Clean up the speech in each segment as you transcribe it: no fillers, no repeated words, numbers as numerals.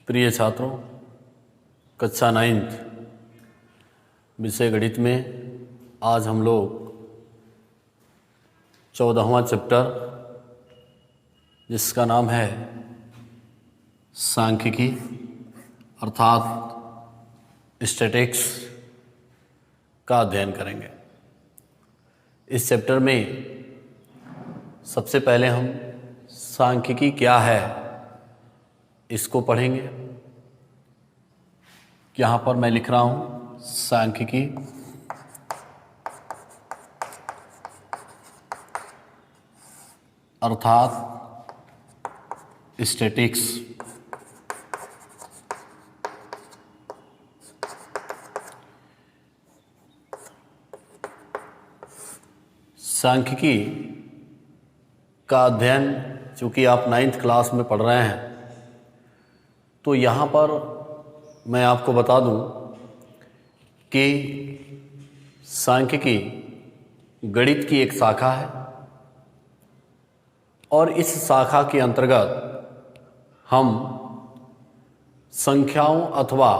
प्रिय छात्रों, कक्षा 9th विषय गणित में आज हम लोग 14वां चैप्टर जिसका नाम है सांख्यिकी अर्थात स्टैटिक्स का अध्ययन करेंगे। इस चैप्टर में सबसे पहले हम सांख्यिकी क्या है इसको पढ़ेंगे। यहाँ पर मैं लिख रहा हूँ सांख्यिकी अर्थात स्टैटिक्स। सांख्यिकी का अध्ययन चूँकि आप 9th क्लास में पढ़ रहे हैं तो यहाँ पर मैं आपको बता दूं कि सांख्यिकी गणित की एक शाखा है और इस शाखा के अंतर्गत हम संख्याओं अथवा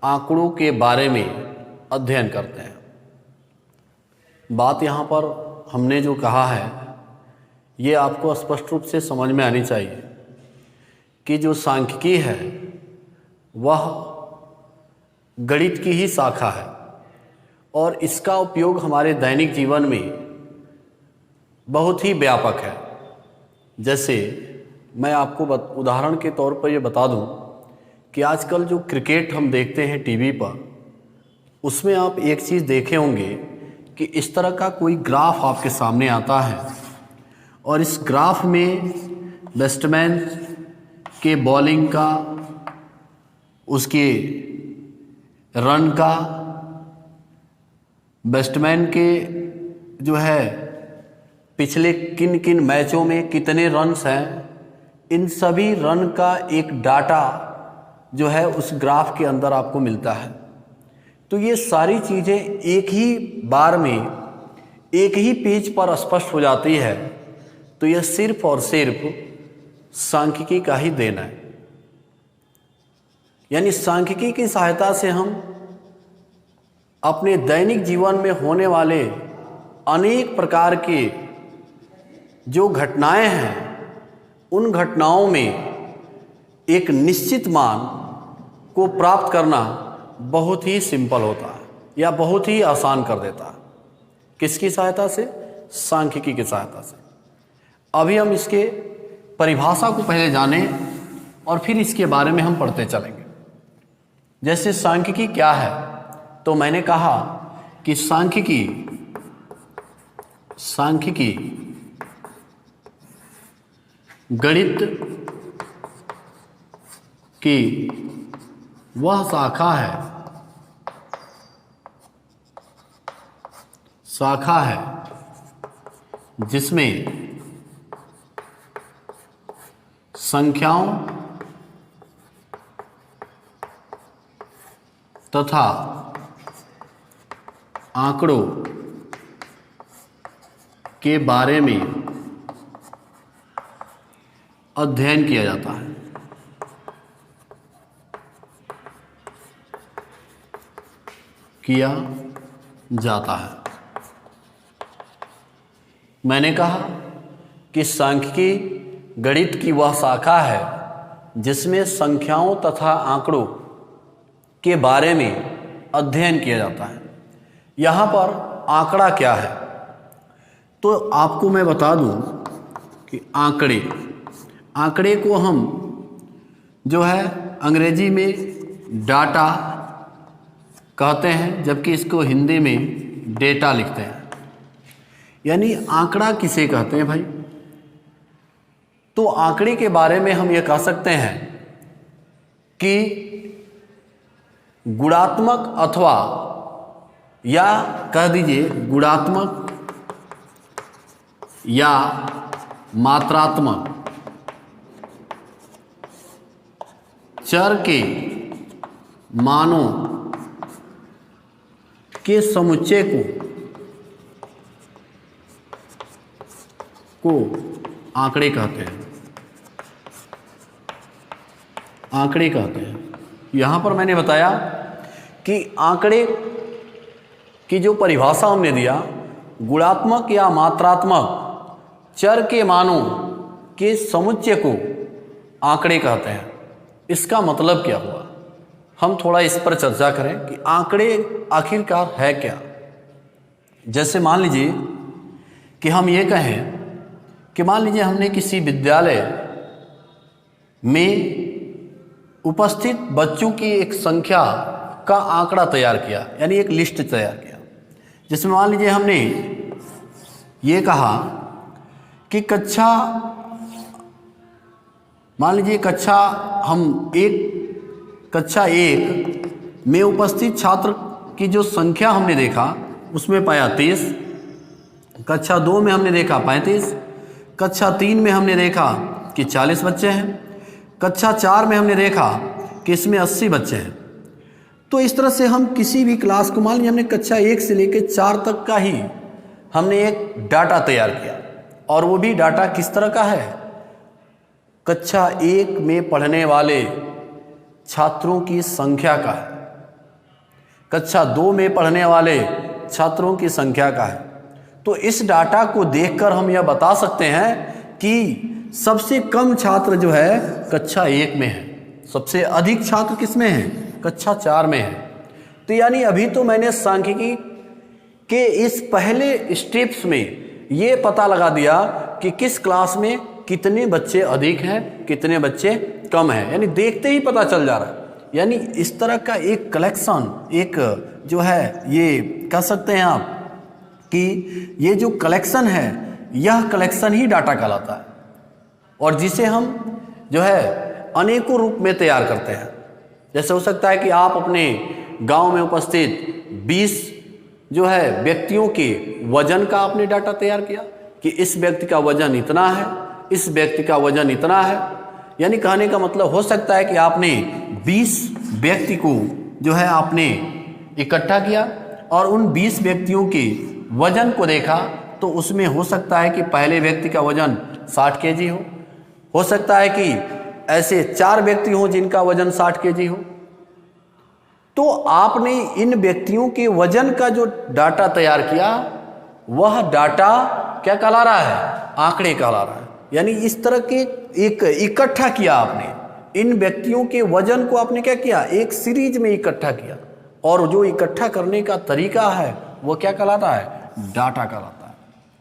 आंकड़ों के बारे में अध्ययन करते हैं। बात यहाँ पर हमने जो कहा है ये आपको स्पष्ट रूप से समझ में आनी चाहिए कि जो सांख्यिकी है वह गणित की ही शाखा है और इसका उपयोग हमारे दैनिक जीवन में बहुत ही व्यापक है। जैसे मैं आपको उदाहरण के तौर पर ये बता दूं कि आजकल जो क्रिकेट हम देखते हैं टीवी पर, उसमें आप एक चीज़ देखे होंगे कि इस तरह का कोई ग्राफ आपके सामने आता है और इस ग्राफ में बैट्समैन के बॉलिंग का, उसके रन का, बैट्समैन के जो है पिछले किन किन मैचों में कितने रन्स हैं, इन सभी रन का एक डाटा जो है उस ग्राफ के अंदर आपको मिलता है। तो ये सारी चीज़ें एक ही बार में एक ही पेज पर स्पष्ट हो जाती है। तो यह सिर्फ और सिर्फ सांख्यिकी का ही देन है। यानी सांख्यिकी की सहायता से हम अपने दैनिक जीवन में होने वाले अनेक प्रकार के जो घटनाएं हैं उन घटनाओं में एक निश्चित मान को प्राप्त करना बहुत ही सिंपल होता है या बहुत ही आसान कर देता है। किसकी सहायता से? सांख्यिकी की सहायता से। अभी हम इसके परिभाषा को पहले जानें और फिर इसके बारे में हम पढ़ते चलेंगे। जैसे सांख्यिकी क्या है, तो मैंने कहा कि सांख्यिकी गणित की वह शाखा है जिसमें संख्याओं तथा आंकड़ों के बारे में अध्ययन किया जाता है। मैंने कहा कि सांख्यिकी गणित की वह शाखा है जिसमें संख्याओं तथा आंकड़ों के बारे में अध्ययन किया जाता है। यहाँ पर आंकड़ा क्या है, तो आपको मैं बता दूं कि आंकड़े को हम जो है अंग्रेजी में डाटा कहते हैं, जबकि इसको हिंदी में डेटा लिखते हैं। यानी आंकड़ा किसे कहते हैं भाई? तो आंकड़े के बारे में हम ये कह सकते हैं कि गुणात्मक अथवा या कह दीजिए गुणात्मक या मात्रात्मक चर के मानों के समुच्चय को आंकड़े कहते हैं। आंकड़े कहते हैं। यहाँ पर मैंने बताया कि आंकड़े की जो परिभाषा हमने दिया, गुणात्मक या मात्रात्मक चर के मानों के समुच्चय को आंकड़े कहते हैं। इसका मतलब क्या हुआ, हम थोड़ा इस पर चर्चा करें कि आंकड़े आखिरकार है क्या। जैसे मान लीजिए कि हम ये कहें कि मान लीजिए हमने किसी विद्यालय में उपस्थित बच्चों की एक संख्या का आंकड़ा तैयार किया, यानी एक लिस्ट तैयार किया, जिसमें मान लीजिए हमने ये कहा कि कक्षा एक में उपस्थित छात्र की जो संख्या हमने देखा उसमें पाया 30, कक्षा 2 में हमने देखा 35, कक्षा 3 में हमने देखा कि 40 बच्चे हैं, कक्षा 4 में हमने देखा कि इसमें 80 बच्चे हैं। तो इस तरह से हम किसी भी क्लास को, मान लीजिए हमने कक्षा 1 से लेकर 4 तक का ही हमने एक डाटा तैयार किया, और वो भी डाटा किस तरह का है, कक्षा 1 में पढ़ने वाले छात्रों की संख्या का है, कक्षा 2 में पढ़ने वाले छात्रों की संख्या का है। तो इस डाटा को देखकर हम यह बता सकते हैं कि सबसे कम छात्र जो है कक्षा 1 में है, सबसे अधिक छात्र किस में है, कक्षा 4 में है। तो यानी अभी तो मैंने सांख्यिकी के इस पहले स्टेप्स में ये पता लगा दिया कि किस क्लास में कितने बच्चे अधिक हैं, कितने बच्चे कम हैं, यानी देखते ही पता चल जा रहा है। यानी इस तरह का एक कलेक्शन, एक जो है, ये कह सकते हैं आप कि ये जो कलेक्शन है, यह कलेक्शन ही डाटा कहलाता है, और जिसे हम जो है अनेकों रूप में तैयार करते हैं। जैसे हो सकता है कि आप अपने गांव में उपस्थित 20 जो है व्यक्तियों के वजन का आपने डाटा तैयार किया कि इस व्यक्ति का वजन इतना है, इस व्यक्ति का वजन इतना है। यानी कहने का मतलब हो सकता है कि आपने 20 व्यक्ति को जो है आपने इकट्ठा किया और उन 20 व्यक्तियों के वजन को देखा, तो उसमें हो सकता है कि पहले व्यक्ति का वजन 60 केजी हो सकता है कि ऐसे 4 व्यक्ति हों जिनका वजन 60 केजी हो। तो आपने इन व्यक्तियों के वजन का जो डाटा तैयार किया, वह डाटा क्या कहला रहा है, आंकड़े कहला रहा है। यानी इस तरह के एक इकट्ठा किया आपने, इन व्यक्तियों के वजन को आपने क्या किया, एक सीरीज में इकट्ठा किया, और जो इकट्ठा करने का तरीका है वो क्या कहलाता है, डाटा कहलाता है।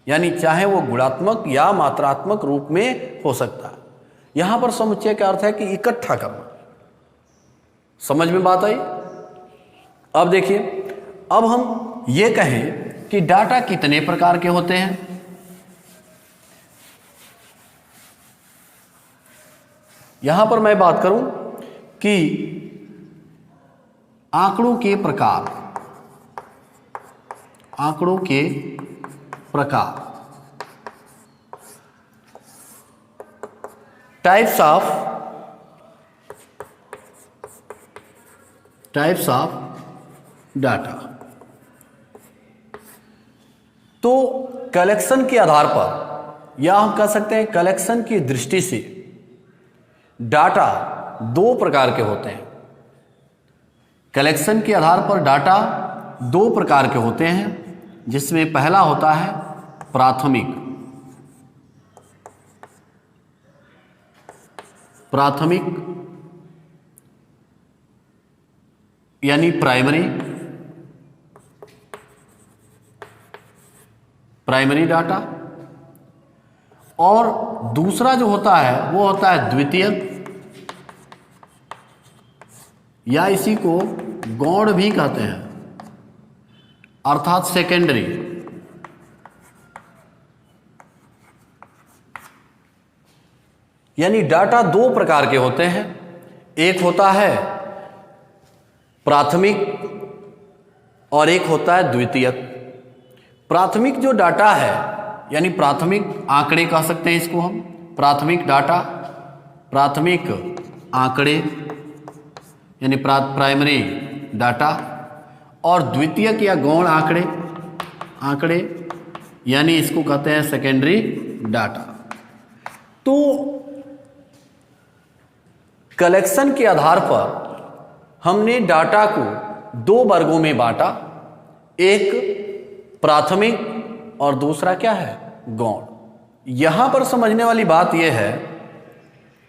यानी चाहे वो गुणात्मक या मात्रात्मक रूप में हो सकता है। यहां पर समुच्चय का अर्थ है कि इकट्ठा करना। समझ में बात आई। अब देखिए, अब हम ये कहें कि डाटा कितने प्रकार के होते हैं। यहां पर मैं बात करूं कि आंकड़ों के प्रकार, आंकड़ों के प्रकार, टाइप्स ऑफ डाटा। तो कलेक्शन के आधार पर, या हम कह सकते हैं कलेक्शन की दृष्टि से, डाटा 2 प्रकार के होते हैं। कलेक्शन के आधार पर डाटा 2 प्रकार के होते हैं, जिसमें पहला होता है प्राथमिक यानी प्राइमरी डाटा, और दूसरा जो होता है वो होता है द्वितीयक, या इसी को गौण भी कहते हैं, अर्थात सेकेंडरी। यानी डाटा 2 प्रकार के होते हैं। एक होता है प्राथमिक और एक होता है द्वितीयक। प्राथमिक जो डाटा है, यानी प्राथमिक आंकड़े कह सकते हैं इसको हम, प्राथमिक डाटा, प्राथमिक आंकड़े यानी प्राइमरी डाटा, और द्वितीयक या गौण आंकड़े यानी इसको कहते हैं सेकेंडरी डाटा। तो कलेक्शन के आधार पर हमने डाटा को दो वर्गों में बांटा, एक प्राथमिक और दूसरा क्या है, गौण। यहां पर समझने वाली बात यह है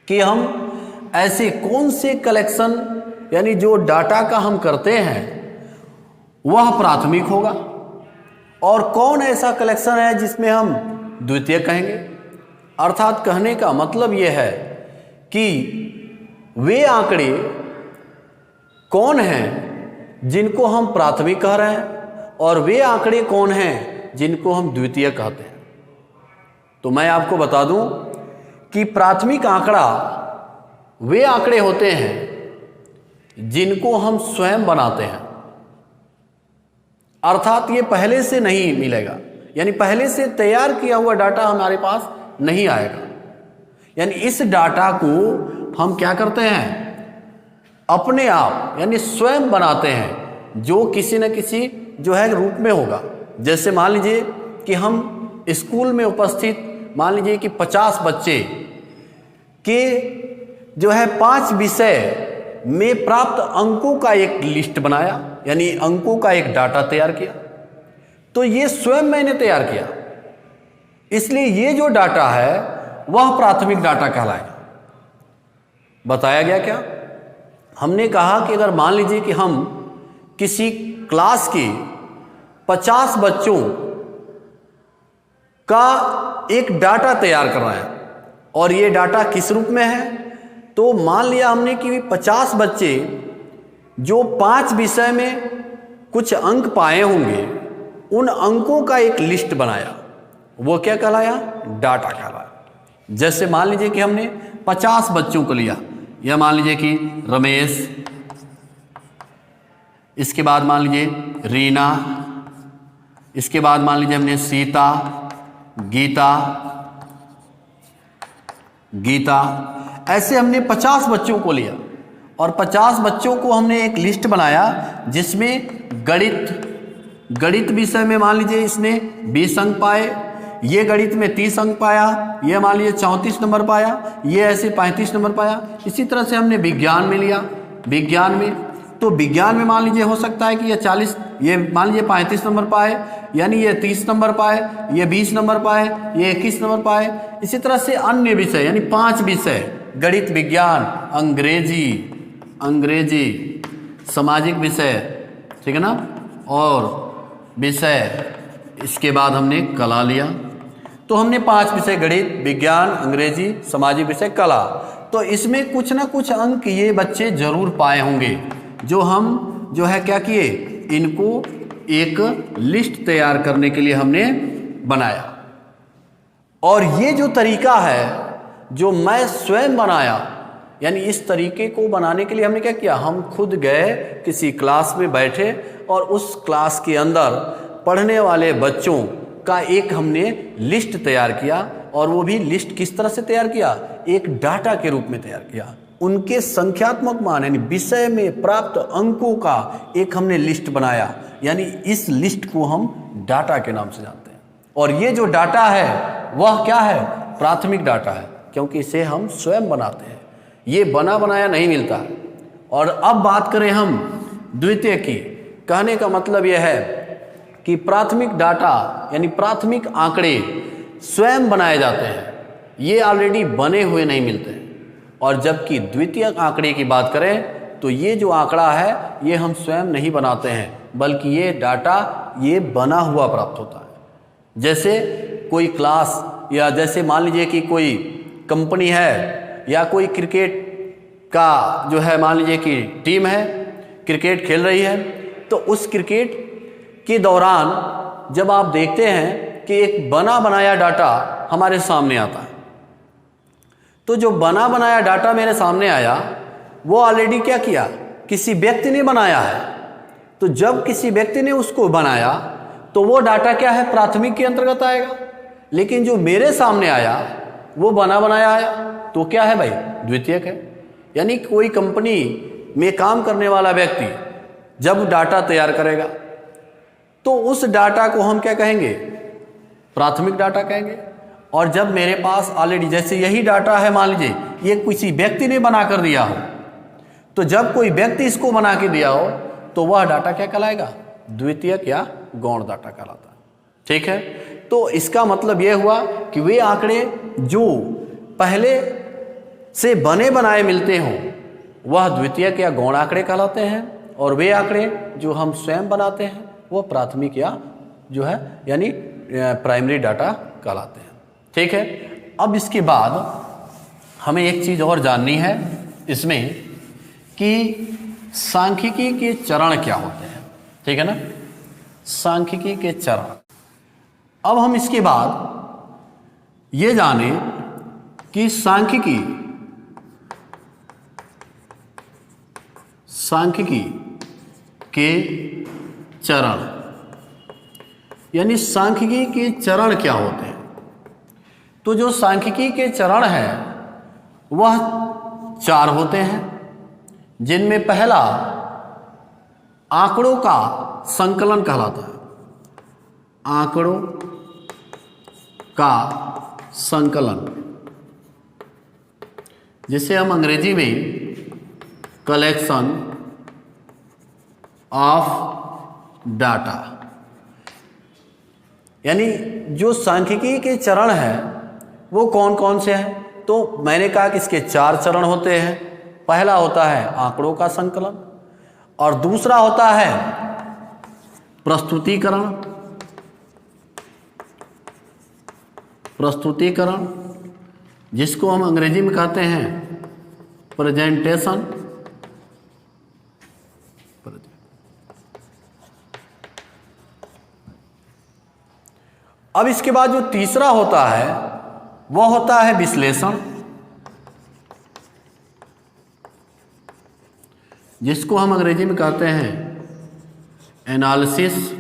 कि हम ऐसे कौन से कलेक्शन यानी जो डाटा का हम करते हैं वह प्राथमिक होगा और कौन ऐसा कलेक्शन है जिसमें हम द्वितीयक कहेंगे। अर्थात कहने का मतलब यह है कि वे आंकड़े कौन हैं जिनको हम प्राथमिक कह रहे हैं और वे आंकड़े कौन हैं जिनको हम द्वितीयक कहते हैं। तो मैं आपको बता दूं कि प्राथमिक आंकड़ा वे आंकड़े होते हैं जिनको हम स्वयं बनाते हैं, अर्थात ये पहले से नहीं मिलेगा, यानी पहले से तैयार किया हुआ डाटा हमारे पास नहीं आएगा। यानी इस डाटा को हम क्या करते हैं, अपने आप यानी स्वयं बनाते हैं, जो किसी न किसी जो है रूप में होगा। जैसे मान लीजिए कि हम स्कूल में उपस्थित मान लीजिए कि 50 बच्चे के जो है 5 विषय में प्राप्त अंकों का एक लिस्ट बनाया, यानी अंकों का एक डाटा तैयार किया। तो ये स्वयं मैंने तैयार किया, इसलिए ये जो डाटा है वह प्राथमिक डाटा कहलाएगा। बताया गया क्या? हमने कहा कि अगर मान लीजिए कि हम किसी क्लास के 50 बच्चों का एक डाटा तैयार कर रहे हैं और ये डाटा किस रूप में है, तो मान लिया हमने कि 50 बच्चे जो 5 विषय में कुछ अंक पाए होंगे, उन अंकों का एक लिस्ट बनाया, वो क्या कहलाया, डाटा कहलाया। जैसे मान लीजिए कि हमने 50 बच्चों को लिया, या मान लीजिए कि रमेश, इसके बाद मान लीजिए रीना, इसके बाद मान लीजिए हमने सीता, गीता, ऐसे हमने 50 बच्चों को लिया और 50 बच्चों को हमने एक लिस्ट बनाया जिसमें गणित विषय में मान लीजिए इसने 20 अंक पाए, ये गणित में 30 अंक पाया, ये मान लीजिए 34 नंबर पाया, ये ऐसे 35 नंबर पाया। इसी तरह से हमने विज्ञान में लिया, विज्ञान में मान लीजिए हो सकता है कि ये मान लीजिए 35 नंबर पाए, यानी ये 30 नंबर पाए, ये 20 नंबर पाए, ये 21 नंबर पाए। इसी तरह से अन्य विषय यानी 5 विषय, गणित, विज्ञान, अंग्रेजी, सामाजिक विषय, ठीक है ना, और विषय, इसके बाद हमने कला लिया। तो हमने 5 विषय, गणित, विज्ञान, अंग्रेजी, सामाजिक विषय, कला। तो इसमें कुछ ना कुछ अंक ये बच्चे जरूर पाए होंगे, जो हम जो है क्या किए, इनको एक लिस्ट तैयार करने के लिए हमने बनाया। और ये जो तरीका है जो मैं स्वयं बनाया, यानी इस तरीके को बनाने के लिए हमने क्या किया, हम खुद गए किसी क्लास में बैठे और उस क्लास के अंदर पढ़ने वाले बच्चों का एक हमने लिस्ट तैयार किया। और वो भी लिस्ट किस तरह से तैयार किया, एक डाटा के रूप में तैयार किया। उनके संख्यात्मक मान यानी विषय में प्राप्त अंकों का एक हमने लिस्ट बनाया, यानी इस लिस्ट को हम डाटा के नाम से जानते हैं। और ये जो डाटा है वह क्या है, प्राथमिक डाटा है, क्योंकि इसे हम स्वयं बनाते हैं, ये बना बनाया नहीं मिलता। और अब बात करें हम द्वितीय की, कहने का मतलब यह है कि प्राथमिक डाटा यानी प्राथमिक आंकड़े स्वयं बनाए जाते हैं, ये ऑलरेडी बने हुए नहीं मिलते हैं। और जबकि द्वितीय आंकड़े की बात करें तो ये जो आंकड़ा है ये हम स्वयं नहीं बनाते हैं, बल्कि ये डाटा ये बना हुआ प्राप्त होता है। जैसे कोई क्लास, या जैसे मान लीजिए कि कोई कंपनी है या कोई क्रिकेट का जो है मान लीजिए कि टीम है, क्रिकेट खेल रही है, तो उस क्रिकेट के दौरान जब आप देखते हैं कि एक बना बनाया डाटा हमारे सामने आता है, तो जो बना बनाया डाटा मेरे सामने आया वो ऑलरेडी क्या किया, किसी व्यक्ति ने बनाया है। तो जब किसी व्यक्ति ने उसको बनाया तो वो डाटा क्या है, प्राथमिक के अंतर्गत आएगा। लेकिन जो मेरे सामने आया वो बना बनाया आया, तो क्या है भाई, द्वितीयक है। यानी कोई कंपनी में काम करने वाला व्यक्ति जब डाटा तैयार करेगा तो उस डाटा को हम क्या कहेंगे, प्राथमिक डाटा कहेंगे। और जब मेरे पास ऑलरेडी जैसे यही डाटा है, मान लीजिए ये किसी व्यक्ति ने बना कर दिया हो, तो जब कोई व्यक्ति इसको बना के दिया हो तो वह डाटा क्या कहलाएगा? द्वितीयक या गौण डाटा कहलाता है। ठीक है, तो इसका मतलब यह हुआ कि वे आंकड़े जो पहले से बने बनाए मिलते हों वह द्वितीयक या गौण आंकड़े कहलाते हैं, और वे आंकड़े जो हम स्वयं बनाते हैं वो प्राथमिक या जो है यानी प्राइमरी डाटा कहलाते हैं। ठीक है, अब इसके बाद हमें एक चीज और जाननी है इसमें कि सांख्यिकी के चरण क्या होते हैं। ठीक है ना, सांख्यिकी के चरण। अब हम इसके बाद ये जाने कि सांख्यिकी के चरण यानी सांख्यिकी के चरण क्या होते हैं। तो जो सांख्यिकी के चरण है वह 4 होते हैं, जिनमें पहला आंकड़ों का संकलन कहलाता है। आंकड़ों का संकलन, जिसे हम अंग्रेजी में कलेक्शन ऑफ डाटा, यानी जो सांख्यिकी के चरण है वो कौन कौन से हैं। तो मैंने कहा कि इसके 4 चरण होते हैं। पहला होता है आंकड़ों का संकलन, और दूसरा होता है प्रस्तुतिकरण, जिसको हम अंग्रेजी में कहते हैं प्रेजेंटेशन। अब इसके बाद जो तीसरा होता है वह होता है विश्लेषण, जिसको हम अंग्रेजी में कहते हैं एनालिसिस।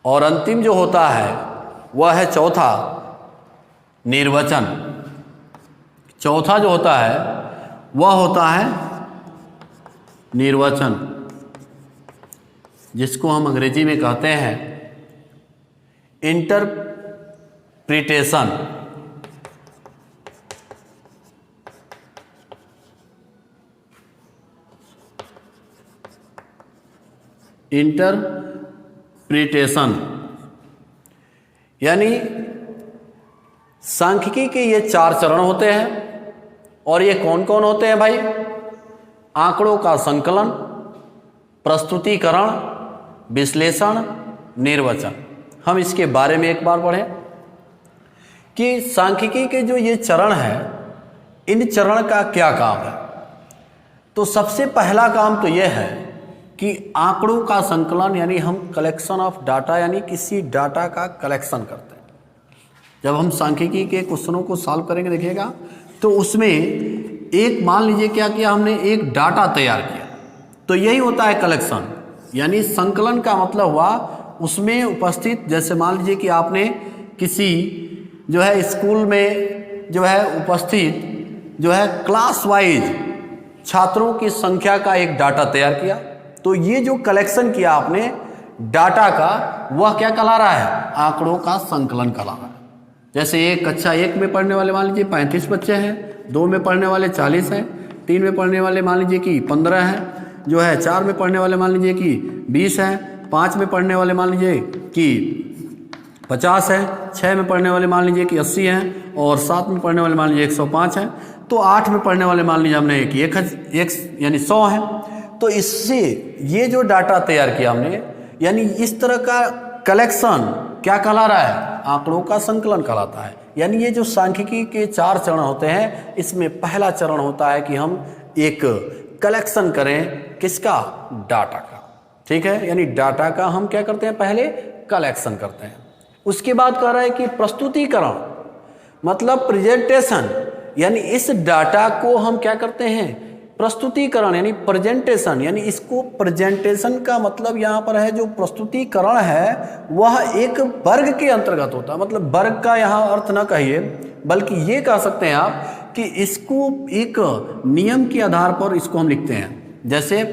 और अंतिम जो होता है वह है चौथा निर्वचन। चौथा जो होता है वह होता है निर्वचन, जिसको हम अंग्रेजी में कहते हैं इंटरप्रिटेशन। इंटरप्रिटेशन यानी सांख्यिकी के ये 4 चरण होते हैं, और ये कौन कौन होते हैं भाई? आंकड़ों का संकलन, प्रस्तुतिकरण, विश्लेषण, निर्वचन। हम इसके बारे में एक बार पढ़ें कि सांख्यिकी के जो ये चरण है, इन चरण का क्या काम है। तो सबसे पहला काम तो यह है कि आंकड़ों का संकलन, यानी हम कलेक्शन ऑफ डाटा, यानी किसी डाटा का कलेक्शन करते हैं। जब हम सांख्यिकी के क्वेश्चनों को सॉल्व करेंगे देखिएगा, तो उसमें एक मान लीजिए क्या किया हमने, एक डाटा तैयार किया, तो यही होता है कलेक्शन। यानी संकलन का मतलब हुआ उसमें उपस्थित, जैसे मान लीजिए कि आपने किसी जो है स्कूल में जो है उपस्थित जो है क्लास वाइज छात्रों की संख्या का एक डाटा तैयार किया, तो ये जो कलेक्शन किया आपने डाटा का, वह क्या कहला रहा है? आंकड़ों का संकलन कहला रहा है। जैसे एक कक्षा 1 में पढ़ने वाले मान लीजिए 35 बच्चे हैं, 2 में पढ़ने वाले 40 हैं, 3 में पढ़ने वाले मान लीजिए कि 15 हैं, जो है 4 में पढ़ने वाले मान लीजिए कि 20 हैं, 5 में पढ़ने वाले मान लीजिए कि 50 हैं, 6 में पढ़ने वाले मान लीजिए कि 80 हैं, और 7 में पढ़ने वाले मान लीजिए 105 हैं, तो 8 में पढ़ने वाले मान लीजिए हमने कि 1 यानी 100 हैं। तो इससे ये जो डाटा तैयार किया हमने, यानी इस तरह का कलेक्शन क्या कहला रहा है? आंकड़ों का संकलन कहलाता है। यानी ये जो सांख्यिकी के 4 चरण होते हैं, इसमें पहला चरण होता है कि हम एक कलेक्शन करें, किसका? डाटा का। ठीक है, यानी डाटा का हम क्या करते हैं? पहले कलेक्शन करते हैं। उसके बाद कह रहा है कि प्रस्तुतिकरण मतलब प्रेजेंटेशन, यानी इस डाटा को हम क्या करते हैं? प्रस्तुतिकरण यानी प्रेजेंटेशन, यानी इसको प्रेजेंटेशन का मतलब यहाँ पर है, जो प्रस्तुतिकरण है वह एक वर्ग के अंतर्गत होता है। मतलब वर्ग का यहाँ अर्थ ना कहिए, बल्कि ये कह सकते हैं आप कि इसको एक नियम के आधार पर इसको हम लिखते हैं। जैसे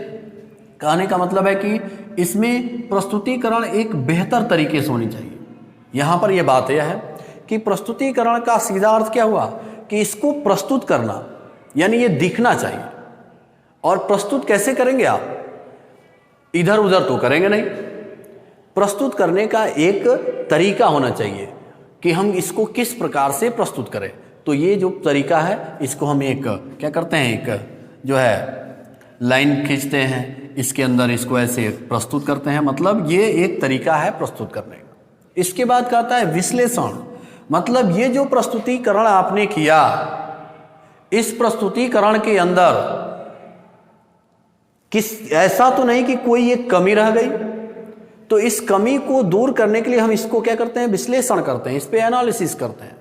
कहने का मतलब है कि इसमें प्रस्तुतिकरण एक बेहतर तरीके से होनी चाहिए। यहाँ पर यह बात यह है कि प्रस्तुतिकरण का सीधा अर्थ क्या हुआ कि इसको प्रस्तुत करना, यानी ये दिखना चाहिए। और प्रस्तुत कैसे करेंगे आप? इधर उधर तो करेंगे नहीं। प्रस्तुत करने का एक तरीका होना चाहिए कि हम इसको किस प्रकार से प्रस्तुत करें। तो ये जो तरीका है इसको हम एक क्या करते हैं, एक जो है लाइन खींचते हैं, इसके अंदर इसको ऐसे प्रस्तुत करते हैं। मतलब ये एक तरीका है प्रस्तुत करने का। इसके बाद कहता है विश्लेषण, मतलब ये जो प्रस्तुतिकरण आपने किया, इस प्रस्तुतिकरण के अंदर ऐसा तो नहीं कि कोई एक कमी रह गई, तो इस कमी को दूर करने के लिए हम इसको क्या करते हैं, विश्लेषण करते हैं, इस पे एनालिसिस करते हैं।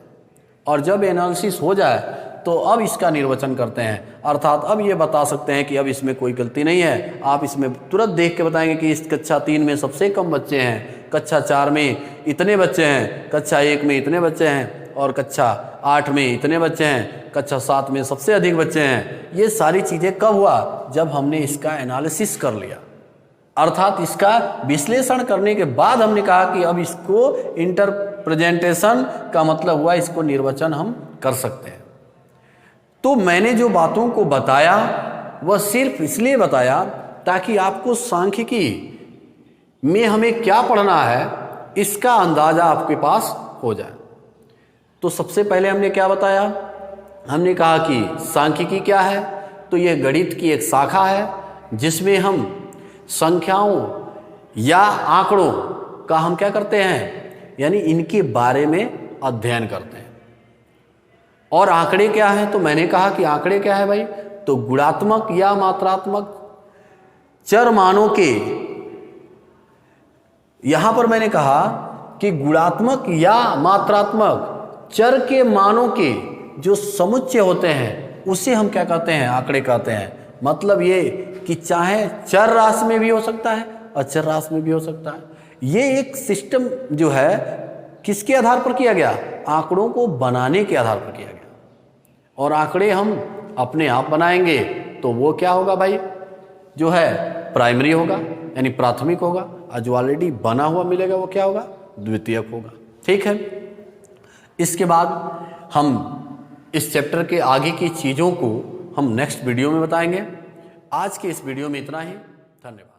और जब एनालिसिस हो जाए तो अब इसका निर्वचन करते हैं, अर्थात अब ये बता सकते हैं कि अब इसमें कोई गलती नहीं है। आप इसमें तुरंत देख के बताएंगे कि इस कक्षा 3 में सबसे कम बच्चे हैं, कक्षा 4 में इतने बच्चे हैं, कक्षा 1 में इतने बच्चे हैं, और कक्षा 8 में इतने बच्चे हैं, कक्षा 7 में सबसे अधिक बच्चे हैं। ये सारी चीज़ें कब हुआ? जब हमने इसका एनालिसिस कर लिया, अर्थात इसका विश्लेषण करने के बाद हमने कहा कि अब इसको इंटरप्रेजेंटेशन का मतलब हुआ, इसको निर्वचन हम कर सकते हैं। तो मैंने जो बातों को बताया वह सिर्फ इसलिए बताया ताकि आपको सांख्यिकी में हमें क्या पढ़ना है इसका अंदाजा आपके पास हो जाए। तो सबसे पहले हमने क्या बताया? हमने कहा कि सांख्यिकी क्या है, तो यह गणित की एक शाखा है जिसमें हम संख्याओं या आंकड़ों का हम क्या करते हैं, यानी इनके बारे में अध्ययन करते हैं। और आंकड़े क्या है? तो मैंने कहा कि आंकड़े क्या है भाई, तो गुणात्मक या मात्रात्मक चर मानों के, यहां पर मैंने कहा कि गुणात्मक या मात्रात्मक चर के मानों के जो समुच्चय होते हैं उसे हम क्या कहते हैं, आंकड़े कहते हैं। मतलब ये कि चाहे चर राशि में भी हो सकता है, अचर राशि में भी हो सकता है। ये एक सिस्टम जो है किसके आधार पर किया गया? आंकड़ों को बनाने के आधार पर किया गया। और आंकड़े हम अपने आप बनाएंगे तो वो क्या होगा भाई, जो है प्राइमरी होगा, यानी प्राथमिक होगा, और जो ऑलरेडी बना हुआ मिलेगा वो क्या होगा, द्वितीयक होगा। ठीक है। इसके बाद हम इस चैप्टर के आगे की चीज़ों को हम नेक्स्ट वीडियो में बताएंगे। आज के इस वीडियो में इतना ही। धन्यवाद।